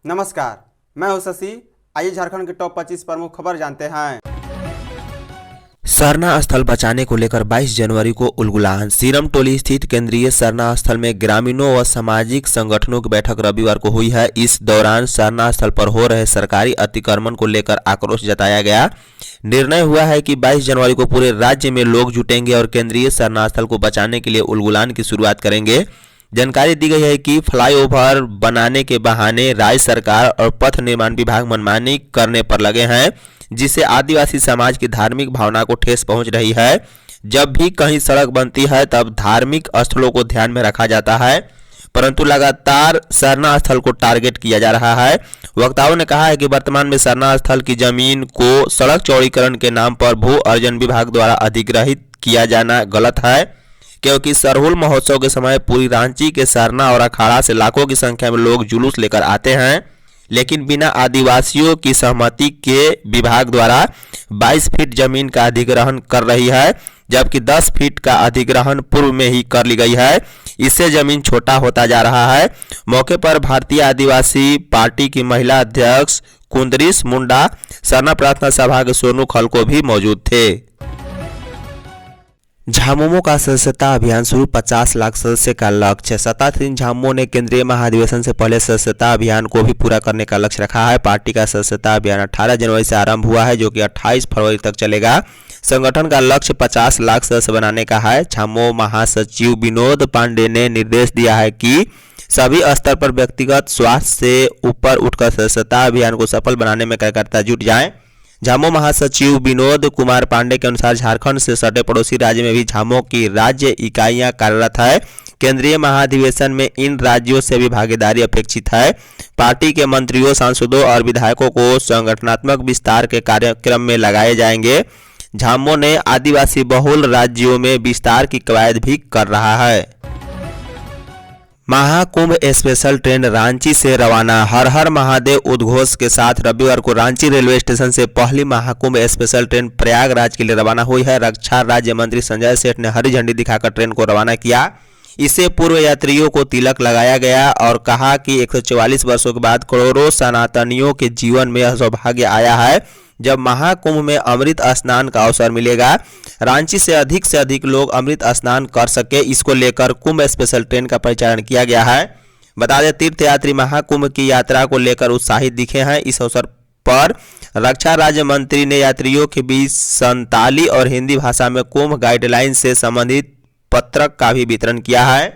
नमस्कार, मैं हूं शशि। आइए झारखंड के टॉप 25 प्रमुख खबर जानते हैं। सरना स्थल बचाने को लेकर 22 जनवरी को उलगुलान। सीरम टोली स्थित केंद्रीय सरना स्थल में ग्रामीणों व सामाजिक संगठनों की बैठक रविवार को हुई है। इस दौरान सरना स्थल पर हो रहे सरकारी अतिक्रमण को लेकर आक्रोश जताया गया। निर्णय हुआ है कि 22 जनवरी को पूरे राज्य में लोग जुटेंगे और केंद्रीय सरना स्थल को बचाने के लिए उलगुलान की शुरुआत करेंगे। जानकारी दी गई है कि फ्लाईओवर बनाने के बहाने राज्य सरकार और पथ निर्माण विभाग मनमानी करने पर लगे हैं, जिससे आदिवासी समाज की धार्मिक भावना को ठेस पहुंच रही है। जब भी कहीं सड़क बनती है तब धार्मिक स्थलों को ध्यान में रखा जाता है, परंतु लगातार सरना स्थल को टारगेट किया जा रहा है। वक्ताओं ने कहा है कि वर्तमान में सरना स्थल की जमीन को सड़क चौड़ीकरण के नाम पर भू अर्जन विभाग द्वारा अधिग्रहित किया जाना गलत है, क्योंकि सरहुल महोत्सव के समय पूरी रांची के सरना और अखाड़ा से लाखों की संख्या में लोग जुलूस लेकर आते हैं, लेकिन बिना आदिवासियों की सहमति के विभाग द्वारा 22 फीट जमीन का अधिग्रहण कर रही है, जबकि 10 फीट का अधिग्रहण पूर्व में ही कर ली गई है। इससे जमीन छोटा होता जा रहा है। मौके पर भारतीय आदिवासी पार्टी की महिला अध्यक्ष कुंदरीश मुंडा, सरना प्रार्थना सभा के सोनू खलको भी मौजूद थे। झामुमो का सदस्यता अभियान शुरू, 50 लाख सदस्य का लक्ष्य। सत्तासीन झामुमो ने केंद्रीय महाधिवेशन से पहले सदस्यता अभियान को भी पूरा करने का लक्ष्य रखा है। पार्टी का सदस्यता अभियान 18 जनवरी से आरंभ हुआ है, जो कि 28 फरवरी तक चलेगा। संगठन का लक्ष्य 50 लाख सदस्य बनाने का है। झामुमो महासचिव विनोद पांडे ने निर्देश दिया है कि सभी स्तर पर व्यक्तिगत स्वार्थ से ऊपर उठकर सदस्यता अभियान को सफल बनाने में कार्यकर्ता जुट जाएं। झामुमो महासचिव विनोद कुमार पांडे के अनुसार झारखंड से सटे पड़ोसी राज्य में भी झामुमो की राज्य इकाइयां कार्यरत है। केंद्रीय महाधिवेशन में इन राज्यों से भी भागीदारी अपेक्षित है। पार्टी के मंत्रियों, सांसदों और विधायकों को संगठनात्मक विस्तार के कार्यक्रम में लगाए जाएंगे। झामुमो ने आदिवासी बहुल राज्यों में विस्तार की कवायद भी कर रहा है। महाकुंभ स्पेशल ट्रेन रांची से रवाना। हर हर महादेव उद्घोष के साथ रविवार को रांची रेलवे स्टेशन से पहली महाकुंभ स्पेशल ट्रेन प्रयागराज के लिए रवाना हुई है। रक्षा राज्य मंत्री संजय सेठ ने हरी झंडी दिखाकर ट्रेन को रवाना किया। इससे पूर्व यात्रियों को तिलक लगाया गया और कहा कि 144 वर्षों के बाद करोड़ों सनातनियों के जीवन में यह सौभाग्य आया है जब महाकुंभ में अमृत स्नान का अवसर मिलेगा। रांची से अधिक लोग अमृत स्नान कर सके, इसको लेकर कुंभ स्पेशल ट्रेन का परिचालन किया गया है। बता दें, तीर्थयात्री महाकुंभ की यात्रा को लेकर उत्साहित दिखे हैं। इस अवसर पर रक्षा राज्य मंत्री ने यात्रियों के बीच संताली और हिंदी भाषा में कुंभ गाइडलाइन से संबंधित पत्रक का भी वितरण किया है।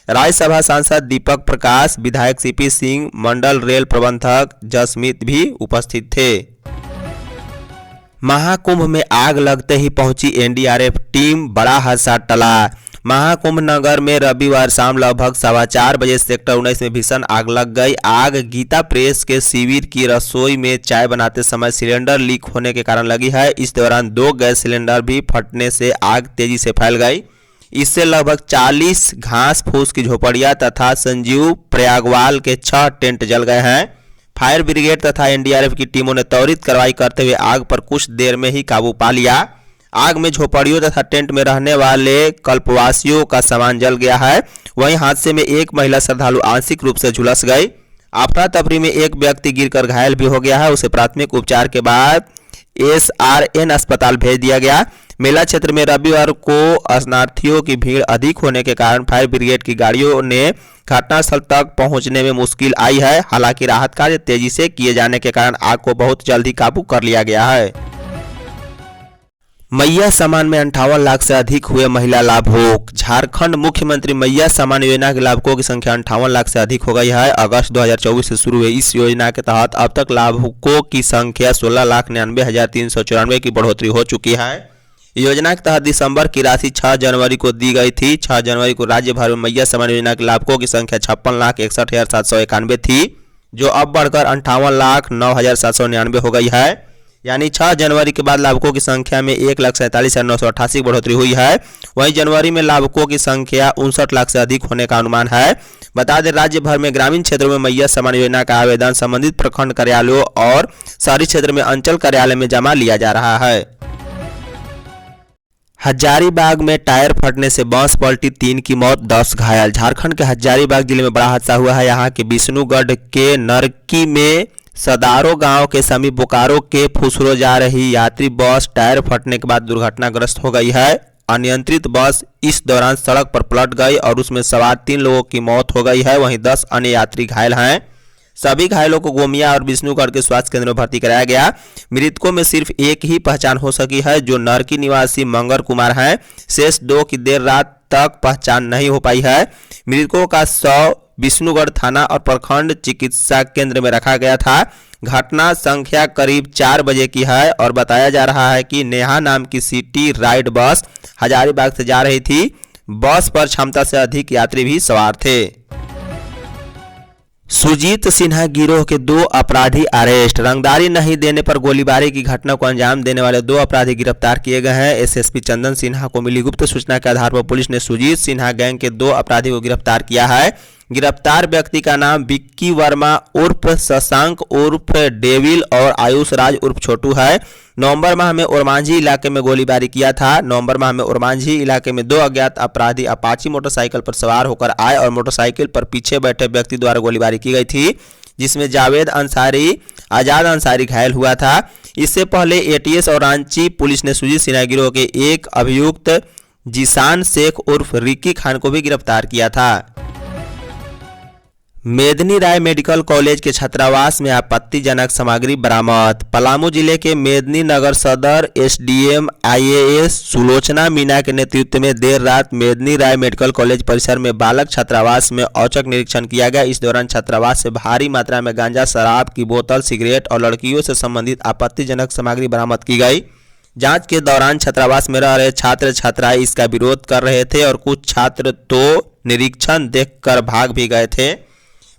राज्यसभा सांसद दीपक प्रकाश, विधायक सीपी सिंह, मंडल रेल प्रबंधक जसमीत भी उपस्थित थे। महाकुंभ में आग लगते ही पहुंची एनडीआरएफ टीम, बड़ा हादसा टला। महाकुंभ नगर में रविवार शाम लगभग 4:15 बजे सेक्टर 19 में भीषण आग लग गई। आग गीता प्रेस के शिविर की रसोई में चाय बनाते समय सिलेंडर लीक होने के कारण लगी है। इस दौरान 2 गैस सिलेंडर भी फटने से आग तेजी से फैल गई। इससे लगभग 40 घास फूस की झोपड़ियां तथा संजीव प्रयागवाल के 6 टेंट जल गए हैं। फायर ब्रिगेड तथा एनडीआरएफ की टीमों ने त्वरित कार्रवाई करते हुए आग पर कुछ देर में ही काबू पा लिया। आग में झोपड़ियों तथा टेंट में रहने वाले कल्पवासियों का सामान जल गया है। वहीं हादसे में एक महिला श्रद्धालु आंशिक रूप से झुलस गई। अफरा तफरी में एक व्यक्ति गिरकर घायल भी हो गया है। उसे प्राथमिक उपचार के बाद एसआरएन अस्पताल भेज दिया गया। मेला क्षेत्र में रविवार को स्नार्थियों की भीड़ अधिक होने के कारण फायर ब्रिगेड की गाड़ियों ने घटनास्थल तक पहुंचने में मुश्किल आई है। हालांकि राहत कार्य तेजी से किए जाने के कारण आग को बहुत जल्दी काबू कर लिया गया है। मैया सम्मान में 58 लाख से अधिक हुए महिला लाभुक। झारखंड मुख्यमंत्री मैया सम्मान योजना के लाभुकों की संख्या 58 लाख से अधिक हो गई है। अगस्त 2024 से शुरू हुई इस योजना के तहत अब तक लाभुकों की संख्या 16,99,394 की बढ़ोतरी हो चुकी है। योजना के तहत दिसंबर की राशि 6 जनवरी को दी गई थी। 6 जनवरी को राज्य भर में मैया सम्मान योजना के लाभुकों की संख्या 56,61,791 थी, जो अब बढ़कर 58,09,799 हो गई है। यानी 6 जनवरी के बाद लाभुकों की संख्या में 1,47,988 की बढ़ोतरी हुई है। वहीं जनवरी में लाभुकों की संख्या 59 लाख से अधिक होने का अनुमान है। बता दें, राज्य भर में ग्रामीण क्षेत्रों में मैया सम्मान योजना का आवेदन संबंधित प्रखंड कार्यालयों और शहरी क्षेत्र में अंचल कार्यालय में जमा लिया जा रहा है। हजारीबाग में टायर फटने से बस पलटी, 3 की मौत, 10 घायल। झारखंड के हजारीबाग जिले में बड़ा हादसा हुआ है। यहाँ के विष्णुगढ़ के नरकी में सदारो गांव के समीप बोकारो के फुसरो जा रही यात्री बस टायर फटने के बाद दुर्घटनाग्रस्त हो गई है। अनियंत्रित बस इस दौरान सड़क पर पलट गई और उसमें सवार 3 लोगों की मौत हो गई है। वहीं 10 अन्य यात्री घायल हैं। सभी घायलों को गोमिया और विष्णुगढ़ के स्वास्थ्य केंद्र में भर्ती कराया गया। मृतकों में सिर्फ एक ही पहचान हो सकी है, जो नरकी निवासी मंगर कुमार हैं। शेष 2 की देर रात तक पहचान नहीं हो पाई है। मृतकों का शव विष्णुगढ़ थाना और प्रखंड चिकित्सा केंद्र में रखा गया था। घटना संख्या करीब 4 बजे की है और बताया जा रहा है कि नेहा नाम की सिटी राइड बस हजारीबाग से जा रही थी। बस पर क्षमता से अधिक यात्री भी सवार थे। सुजीत सिन्हा गिरोह के 2 अपराधी अरेस्ट। रंगदारी नहीं देने पर गोलीबारी की घटना को अंजाम देने वाले 2 अपराधी गिरफ्तार किए गए हैं। एसएसपी चंदन सिन्हा को मिली गुप्त सूचना के आधार पर पुलिस ने सुजीत सिन्हा गैंग के 2 अपराधी को गिरफ्तार किया है। गिरफ्तार व्यक्ति का नाम विक्की वर्मा उर्फ शशांक उर्फ डेविल और आयुष राज उर्फ छोटू है। नवंबर माह में ओरमांझी इलाके में गोलीबारी किया था। नवंबर माह में ओरमांझी इलाके में 2 अज्ञात अपराधी अपाची मोटरसाइकिल पर सवार होकर आए और मोटरसाइकिल पर पीछे बैठे व्यक्ति द्वारा गोलीबारी की गई थी, जिसमें जावेद अंसारी, आजाद अंसारी घायल हुआ था। इससे पहले एटीएस और रांची पुलिस ने सुजीत सिन्हा गिरोह के एक अभियुक्त जीशान शेख उर्फ रिकी खान को भी गिरफ्तार किया था। मेदनी राय मेडिकल कॉलेज के छात्रावास में आपत्तिजनक सामग्री बरामद। पलामू जिले के मेदनी नगर सदर एसडीएम आईएएस सुलोचना मीना के नेतृत्व में देर रात मेदनी राय मेडिकल कॉलेज परिसर में बालक छात्रावास में औचक निरीक्षण किया गया। इस दौरान छात्रावास से भारी मात्रा में गांजा, शराब की बोतल, सिगरेट और लड़कियों से संबंधित आपत्तिजनक सामग्री बरामद की गई। जांच के दौरान छात्रावास में रह रहे छात्र छात्राएं इसका विरोध कर रहे थे और कुछ छात्र तो निरीक्षण देखकर भाग भी गए थे।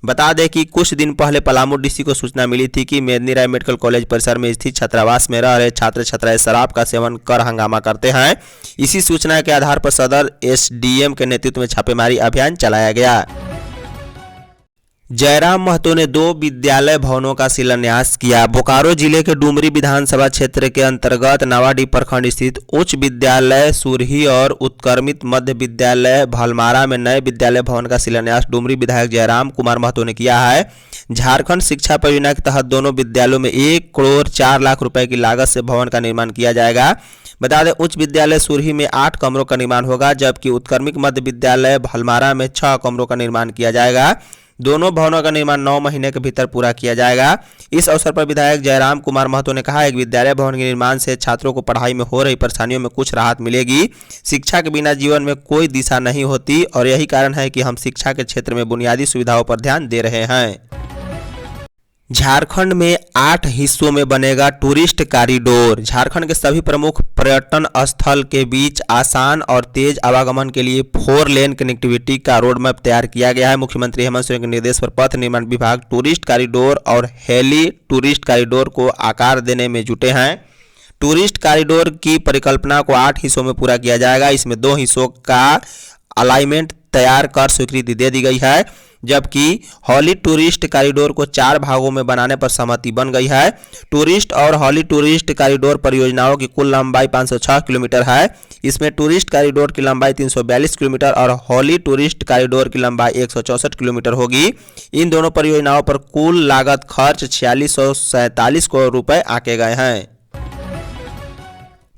बता दें कि कुछ दिन पहले पलामू डीसी को सूचना मिली थी कि मेदनी राय मेडिकल कॉलेज परिसर में स्थित छात्रावास में रह रहे छात्र छात्राएं शराब का सेवन कर हंगामा करते हैं। इसी सूचना के आधार पर सदर एसडीएम के नेतृत्व में छापेमारी अभियान चलाया गया। जयराम महतो ने 2 विद्यालय भवनों का शिलान्यास किया। बोकारो जिले के डुमरी विधानसभा क्षेत्र के अंतर्गत नावाडीह प्रखंड स्थित उच्च विद्यालय सुरही और उत्क्रमित मध्य विद्यालय भलमारा में नए विद्यालय भवन का शिलान्यास डुमरी विधायक जयराम कुमार महतो ने किया है। झारखंड शिक्षा परियोजना के तहत दोनों विद्यालयों में 1 करोड़ 4 लाख रुपए की लागत से भवन का निर्माण किया जाएगा। बता दें, उच्च विद्यालय सुरही में 8 कमरों का निर्माण होगा, जबकि उत्क्रमित मध्य विद्यालय भलमारा में 6 कमरों का निर्माण किया जाएगा। दोनों भवनों का निर्माण 9 महीने के भीतर पूरा किया जाएगा। इस अवसर पर विधायक जयराम कुमार महतो ने कहा, एक विद्यालय भवन के निर्माण से छात्रों को पढ़ाई में हो रही परेशानियों में कुछ राहत मिलेगी। शिक्षा के बिना जीवन में कोई दिशा नहीं होती और यही कारण है कि हम शिक्षा के क्षेत्र में बुनियादी सुविधाओं पर ध्यान दे रहे हैं। झारखंड में 8 हिस्सों में बनेगा टूरिस्ट कॉरिडोर। झारखंड के सभी प्रमुख पर्यटन स्थल के बीच आसान और तेज आवागमन के लिए 4 लेन कनेक्टिविटी का रोड मैप तैयार किया गया है। मुख्यमंत्री हेमंत सोरेन के निर्देश पर पथ निर्माण विभाग टूरिस्ट कॉरिडोर और हेली टूरिस्ट कॉरिडोर को आकार देने में जुटे हैं। टूरिस्ट कॉरिडोर की परिकल्पना को 8 हिस्सों में पूरा किया जाएगा। इसमें 2 हिस्सों का अलाइनमेंट तैयार कर स्वीकृति दे दी गई है, जबकि हॉली टूरिस्ट कॉरिडोर को 4 भागों में बनाने पर सहमति बन गई है। टूरिस्ट और हॉली टूरिस्ट कॉरिडोर परियोजनाओं की कुल लंबाई 506 किलोमीटर है। इसमें टूरिस्ट कॉरिडोर की लंबाई 342 किलोमीटर और हॉली टूरिस्ट कॉरिडोर की लंबाई 164 किलोमीटर होगी। इन दोनों परियोजनाओं पर कुल लागत खर्च 4647 करोड़ रुपए आके गए हैं।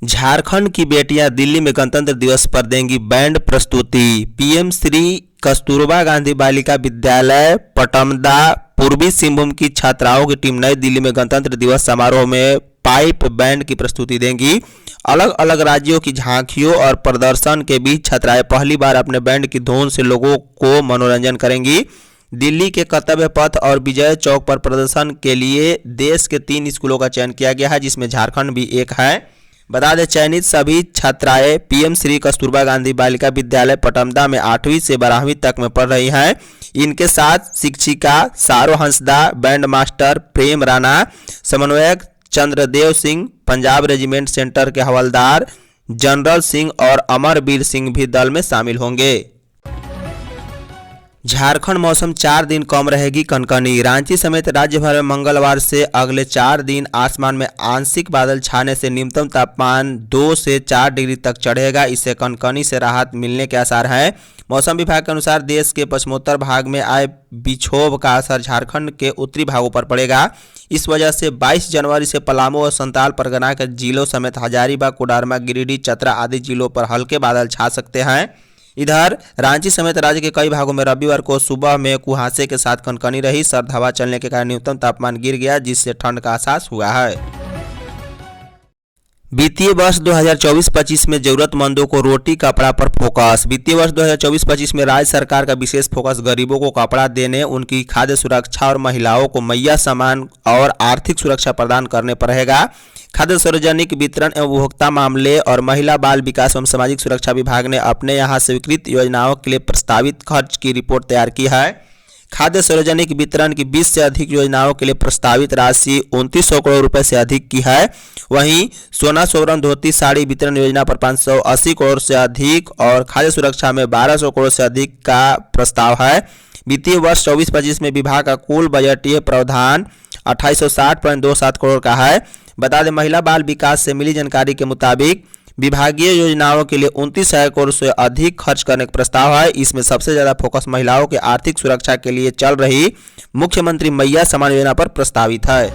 झारखंड की बेटियां दिल्ली में गणतंत्र दिवस पर देंगी बैंड प्रस्तुति। पीएम श्री कस्तूरबा गांधी बालिका विद्यालय पटमदा पूर्वी सिंहभूम की छात्राओं की टीम नई दिल्ली में गणतंत्र दिवस समारोह में पाइप बैंड की प्रस्तुति देंगी। अलग अलग राज्यों की झांकियों और प्रदर्शन के बीच छात्राएं पहली बार अपने बैंड की धुन से लोगों को मनोरंजन करेंगी। दिल्ली के कर्तव्य पथ और विजय चौक पर प्रदर्शन के लिए देश के 3 स्कूलों का चयन किया गया है, जिसमें झारखंड भी एक है। बता दें, चयनित सभी छात्राएं पीएम श्री कस्तूरबा गांधी बालिका विद्यालय पटमदा में 8वीं से 12वीं तक में पढ़ रही हैं। इनके साथ शिक्षिका सारो हंसदा, बैंड मास्टर प्रेम राणा, समन्वयक चंद्रदेव सिंह, पंजाब रेजिमेंट सेंटर के हवलदार जनरल सिंह और अमरवीर सिंह भी दल में शामिल होंगे। झारखंड मौसम 4 दिन कम रहेगी कनकनी। रांची समेत राज्य भर में मंगलवार से अगले 4 दिन आसमान में आंशिक बादल छाने से न्यूनतम तापमान 2 से 4 डिग्री तक चढ़ेगा। इससे कनकनी से राहत मिलने के आसार हैं। मौसम विभाग के अनुसार देश के पश्चिमोत्तर भाग में आए विक्षोभ का असर झारखंड के उत्तरी भागों पर पड़ेगा। इस वजह से 22 जनवरी से पलामू और संताल परगना के जिलों समेत हजारीबाग, कोडरमा, गिरिडीह, चतरा आदि जिलों पर हल्के बादल छा सकते हैं। इधर रांची समेत राज्य के कई भागों में रविवार को सुबह में कुहासे के साथ कनकनी रही। सर्द हवा चलने के कारण न्यूनतम तापमान गिर गया, जिससे ठंड का एहसास हुआ है। वित्तीय वर्ष 2024-25 में जरूरतमंदों को रोटी कपड़ा पर फोकस। वित्तीय वर्ष 2024-25 में राज्य सरकार का विशेष फोकस गरीबों को कपड़ा देने, उनकी खाद्य सुरक्षा और महिलाओं को मुहैया सामान और आर्थिक सुरक्षा प्रदान करने पर रहेगा। खाद्य सार्वजनिक वितरण एवं उपभोक्ता मामले और महिला बाल विकास एवं सामाजिक सुरक्षा विभाग ने अपने यहाँ स्वीकृत योजनाओं के लिए प्रस्तावित खर्च की रिपोर्ट तैयार की है। खाद्य सार्वजनिक वितरण की 20 से अधिक योजनाओं के लिए प्रस्तावित राशि 2900 करोड़ रुपए से अधिक की है। वहीं सोना, सोवरन, धोती, साड़ी वितरण योजना पर 580 करोड़ से अधिक और खाद्य सुरक्षा में 1200 करोड़ से अधिक का प्रस्ताव है। वित्तीय वर्ष 24-25 में विभाग का कुल बजटीय प्रावधान 2860.27 करोड़ का है। बता दें, महिला बाल विकास से मिली जानकारी के मुताबिक विभागीय योजनाओं के लिए 29,000 करोड़ से अधिक खर्च करने का प्रस्ताव है। इसमें सबसे ज्यादा फोकस महिलाओं के आर्थिक सुरक्षा के लिए चल रही मुख्यमंत्री मुहैया सामान योजना पर प्रस्तावित है।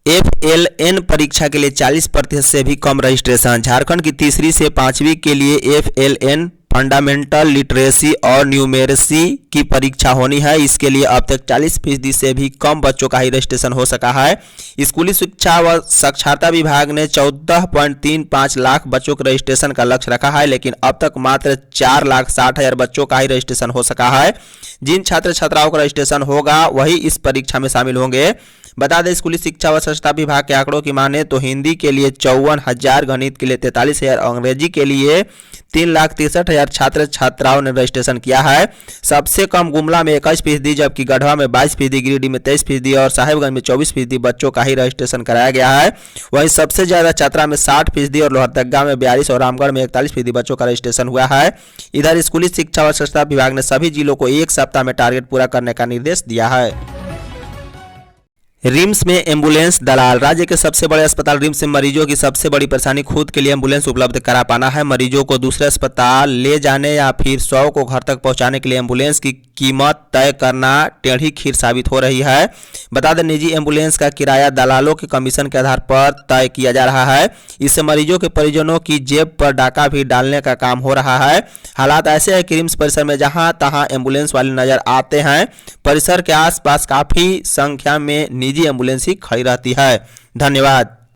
FLN परीक्षा के लिए 40% से भी कम रजिस्ट्रेशन। झारखंड की तीसरी से 5वीं के लिए FLN फंडामेंटल लिटरेसी और न्यूमेरेसी की परीक्षा होनी है। इसके लिए अब तक 40% से भी कम बच्चों का ही रजिस्ट्रेशन हो सका है। स्कूली शिक्षा व साक्षरता विभाग ने 14.35 लाख बच्चों के रजिस्ट्रेशन का लक्ष्य रखा है, लेकिन अब तक मात्र 4,60,000 बच्चों का ही रजिस्ट्रेशन हो सका है। जिन छात्र छात्राओं का रजिस्ट्रेशन होगा वही इस परीक्षा में शामिल होंगे। बता दें, स्कूली शिक्षा व साक्षरता विभाग के आंकड़ों की माने तो हिंदी के लिए 54,000, गणित के लिए 43,000, अंग्रेजी के लिए 3,63,000 छात्र छात्राओं ने रजिस्ट्रेशन किया है। सबसे कम गुमला में 21%, जबकि गढ़वा में 22%, गिरिडीह में 23% और साहेबगंज में 24% बच्चों का ही रजिस्ट्रेशन कराया गया है। वहीं सबसे ज्यादा चतरा में 60% और लोहरदगा में 42% और रामगढ़ में 41% बच्चों का रजिस्ट्रेशन हुआ है। इधर स्कूली शिक्षा व साक्षरता विभाग ने सभी जिलों को 1 सप्ताह में टारगेट पूरा करने का निर्देश दिया है। रिम्स में एम्बुलेंस दलाल। राज्य के सबसे बड़े अस्पताल रिम्स में मरीजों की सबसे बड़ी परेशानी खुद के लिए एम्बुलेंस उपलब्ध करा पाना है। मरीजों को दूसरे अस्पताल ले जाने या फिर 100 को घर तक पहुंचाने के लिए एम्बुलेंस की कीमत तय करना टेढ़ी खीर साबित हो रही है। बता दें, निजी एम्बुलेंस का किराया दलालों के कमीशन के आधार पर तय किया जा रहा है। इससे मरीजों के परिजनों की जेब पर डाका भी डालने का काम हो रहा है। हालात ऐसे है कि रिम्स परिसर में जहां तहां एम्बुलेंस वाले नजर आते हैं। परिसर के आसपास काफी संख्या में निजी एम्बुलेंस ही खड़ी रहती है। धन्यवाद।